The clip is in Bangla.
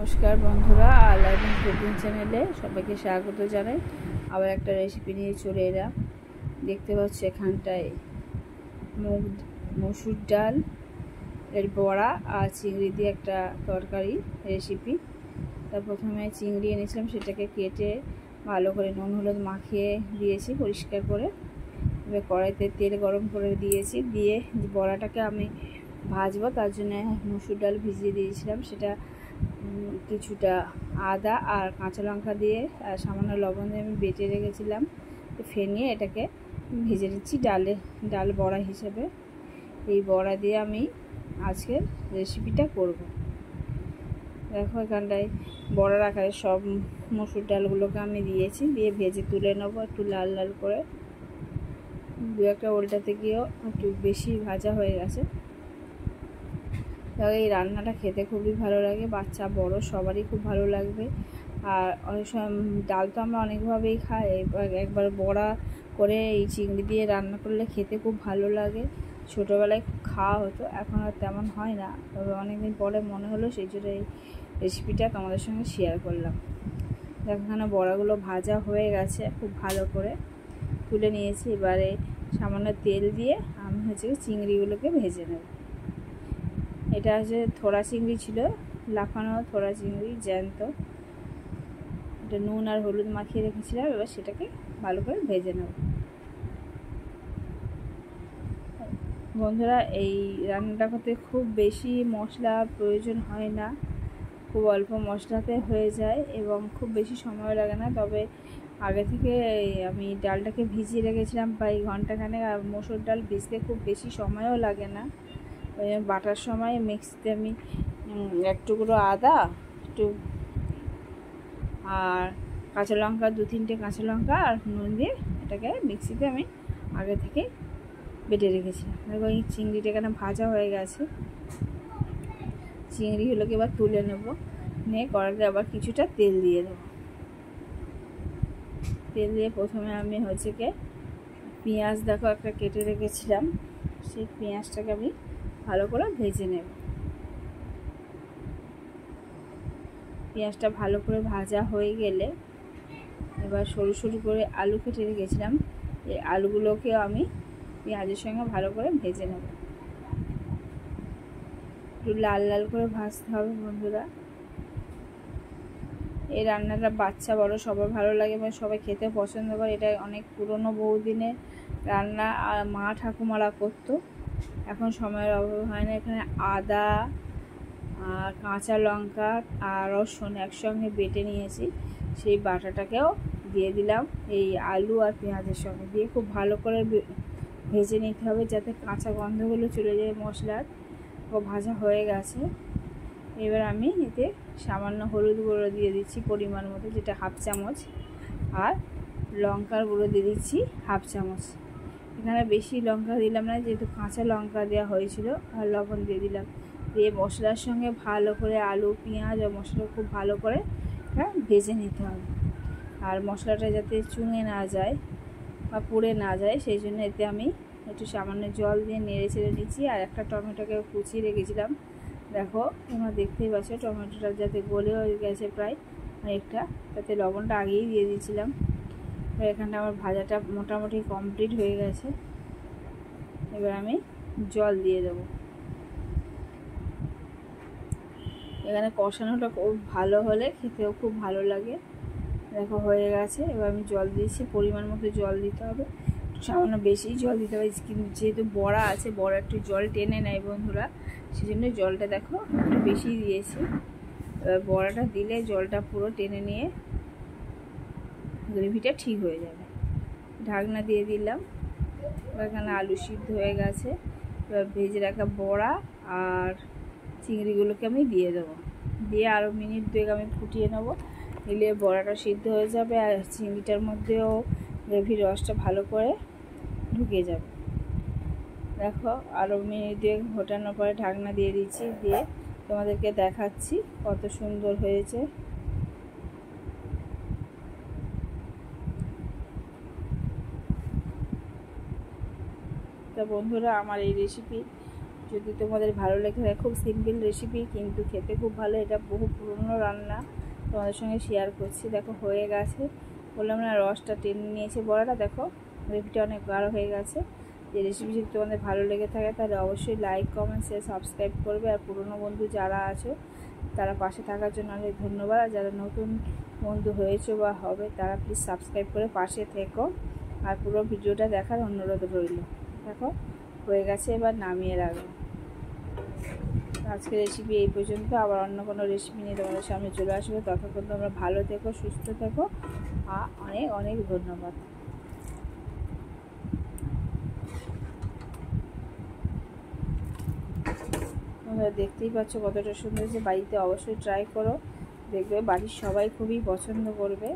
নমস্কার বন্ধুরা, লাইভ কুকিং চ্যানেলে সবাইকে স্বাগত জানাই। আবার একটা রেসিপি নিয়ে চলে এলাম। দেখতে পাচ্ছ এখানটায় মসুর ডাল এর বড়া আর চিংড়ি দিয়ে একটা তরকারি রেসিপি। তার প্রথমে চিংড়ি এনেছিলাম, সেটাকে কেটে ভালো করে নুন হলুদ মাখিয়ে দিয়েছি পরিষ্কার করে। এবার কড়াইতে তেল গরম করে দিয়েছি, দিয়ে বড়াটাকে আমি ভাজবো। তার জন্য মসুর ডাল ভিজিয়ে দিয়েছিলাম, সেটা কিছুটা আদা আর কাঁচা লঙ্কা দিয়ে আর সামান্য লবণ দিয়ে আমি বেটে রেখেছিলাম। ফেনিয়ে এটাকে ভেজে নিচ্ছি ডাল বড়া হিসেবে। এই বড়া দিয়ে আমি আজকের রেসিপিটা করব। দেখো এখানটায় বড়ার আকারে সব মসুর ডালগুলোকে আমি দিয়েছি, দিয়ে ভেজে তুলে নেবো একটু লাল লাল করে। দু একটা উল্টাতে গিয়েও একটু বেশি ভাজা হয়ে গেছে। এই রান্নাটা খেতে খুবই ভালো লাগে, বাচ্চা বড় সবারই খুব ভালো লাগবে। আর অনেক সময় ডাল তো আমরা অনেকভাবেই খাই, একবার বড়া করে এই চিংড়ি দিয়ে রান্না করলে খেতে খুব ভালো লাগে। ছোটোবেলায় খুব খাওয়া হতো, এখন আর তেমন হয় না, তবে অনেকদিন পরে মনে হলো, সেই জন্য এই রেসিপিটা তোমাদের সঙ্গে শেয়ার করলাম। এখানে বড়াগুলো ভাজা হয়ে গেছে, খুব ভালো করে তুলে নিয়েছি। এবারে সামান্য তেল দিয়ে আমি চিংড়িগুলোকে ভেজে নেব। এটা থোড়া চিংড়ি ছিল, লাফানো থোড়া চিংড়ি জ্যান্ত। এটা নুন আর হলুদ মাখিয়ে রেখেছিলাম, এবার সেটাকে ভালো করে ভেজে নেব। বন্ধুরা, এই রান্নাটা করতে খুব বেশি মশলার প্রয়োজন হয় না, খুব অল্প মশলাতে হয়ে যায় এবং খুব বেশি সময় লাগে না। তবে আগে থেকে আমি ডালটাকে ভিজিয়ে রেখেছিলাম প্রায় ঘন্টাখানেক, আর মসুর ডাল ভিজতে খুব বেশি সময়ও লাগে না। বাটার সময় মিক্সিতে আমি এক টুকরো আদা একটু আর কাঁচা লঙ্কা, 2-3টে কাঁচা লঙ্কা আর নুন দিয়ে এটাকে মিক্সিতে আমি আগে থেকে বেটে রেখেছিলাম। দেখো এই চিংড়িটা এখানে ভাজা হয়ে গেছে। চিংড়িগুলোকে এবার তুলে নেব, নিয়ে কড়াইতে আবার কিছুটা তেল দিয়ে দেবো। তেল দিয়ে প্রথমে আমি পেঁয়াজ দেখো একটা কেটে রেখেছিলাম, সেই পেঁয়াজটাকে আমি ভালো করে ভেজে নেব। পেঁয়াজটা ভালো করে ভাজা হয়ে গেলে এবার সরু সরু করে আলু কেটে রেখেছিলাম, এই আলুগুলোকেও আমি পেঁয়াজের সঙ্গে ভালো করে ভেজে নেব। একটু লাল লাল করে ভাজতে হবে বন্ধুরা। এই রান্নাটা বাচ্চা বড় সবার ভালো লাগে এবং সবাই খেতে পছন্দ করে। এটা অনেক পুরনো বহুদিনের রান্না, আর মা ঠাকুমারা করতো, এখন সময়ের অভাব হয় না। এখানে আদা আর কাঁচা লঙ্কা আর রসুন একসঙ্গে বেটে নিয়েছি, সেই বাটাটাকেও দিয়ে দিলাম এই আলু আর পেঁয়াজের সঙ্গে, দিয়ে খুব ভালো করে ভেজে নিতে হবে যাতে কাঁচা গন্ধগুলো চলে যায় মশলার। ও ভাজা হয়ে গেছে। এবার আমি এতে সামান্য হলুদ গুঁড়ো দিয়ে দিচ্ছি পরিমাণ মতো, যেটা 1/2 চামচ, আর লঙ্কার গুঁড়ো দিয়ে দিচ্ছি 1/2 চামচ। এখানে বেশি লঙ্কা দিলাম না, যেহেতু কাঁচা লঙ্কা দেওয়া হয়েছিল, আর লবণ দিয়ে দিলাম। দিয়ে মশলার সঙ্গে ভালো করে আলু পেঁয়াজ আর মশলা খুব ভালো করে ভেজে নিতে হবে। আর মশলাটা যাতে চুঙে না যায় বা পুড়ে না যায়, সেই জন্য এতে আমি একটু সামান্য জল দিয়ে নেড়ে চেড়ে নিচ্ছি। আর একটা টমেটোকে কুচিয়ে রেখেছিলাম, দেখো তোমরা দেখতেই পাচ্ছ টমেটোটা যাতে গলে হয়ে গেছে প্রায় অনেকটা, তাতে লবণটা আগেই দিয়ে দিয়েছিলাম। এখানটা আমার ভাজাটা মোটামুটি কমপ্লিট হয়ে গেছে। এবার আমি জল দিয়ে দেবো। এখানে কষানোটা খুব ভালো হলে খেতেও খুব ভালো লাগে। দেখো হয়ে গেছে, এবার আমি জল দিয়েছি, পরিমাণ মতো জল দিতে হবে, সামান্য বেশি জল দিতে হবে, কিন্তু যেহেতু বড়া আছে, বড়া একটু জল টেনে নেয় বন্ধুরা, সেই জন্য জলটা দেখো একটু বেশি দিয়েছি। এবার বড়াটা দিলে জলটা পুরো টেনে নিয়ে গ্রেভিটা ঠিক হয়ে যাবে। ঢাকনা দিয়ে দিলাম। এখানে আলু সিদ্ধ হয়ে গেছে, এবার ভেজে রাখা বড়া আর চিংড়িগুলোকে আমি দিয়ে দেবো। দিয়ে আরও মিনিট 2 আমি ফুটিয়ে নেবো, দিলে বড়াটা সিদ্ধ হয়ে যাবে আর চিংড়িটার মধ্যেও গ্রেভির রসটা ভালো করে ঢুকে যাবে। দেখো আরও মিনিট 2 ফোটানোর পরে ঢাকনা দিয়ে দিচ্ছি, দিয়ে তোমাদেরকে দেখাচ্ছি কত সুন্দর হয়েছে। তো বন্ধুরা, আমার এই রেসিপি যদি তোমাদের ভালো লেগে থাকে, খুব সিম্পল রেসিপি কিন্তু খেতে খুব ভালো। এটা বহু পুরনো রান্না, তোমাদের সঙ্গে শেয়ার করছি। দেখো হয়ে গেছে, বললাম না রসটা টেনে নিয়েছে বড়াটা। দেখো রেসিপিটা অনেক গাঢ় হয়ে গেছে। যে রেসিপি যদি তোমাদের ভালো লেগে থাকে তাহলে অবশ্যই লাইক, কমেন্ট, শেয়ার, সাবস্ক্রাইব করবে। আর পুরনো বন্ধু যারা আছো তারা পাশে থাকার জন্য অনেক ধন্যবাদ। আর যারা নতুন বন্ধু হয়েছে বা হবে তারা প্লিজ সাবস্ক্রাইব করে পাশে থেকো আর পুরো ভিডিওটা দেখার অনুরোধ রইল। দেখো হয়ে গেছে, এবার নামিয়ে রাখবো। আজকের রেসিপি এই পর্যন্ত, আবার অন্য কোনো রেসিপি নিয়ে তোমাদের সামনে চলে আসবে। ততক্ষণ তোমরা ভালো থেকো, সুস্থ থেকো, আর অনেক অনেক ধন্যবাদ। তোমরা দেখতেই পাচ্ছ কতটা সুন্দর হয়েছে। বাড়িতে অবশ্যই ট্রাই করো, দেখবে বাড়ির সবাই খুবই পছন্দ করবে।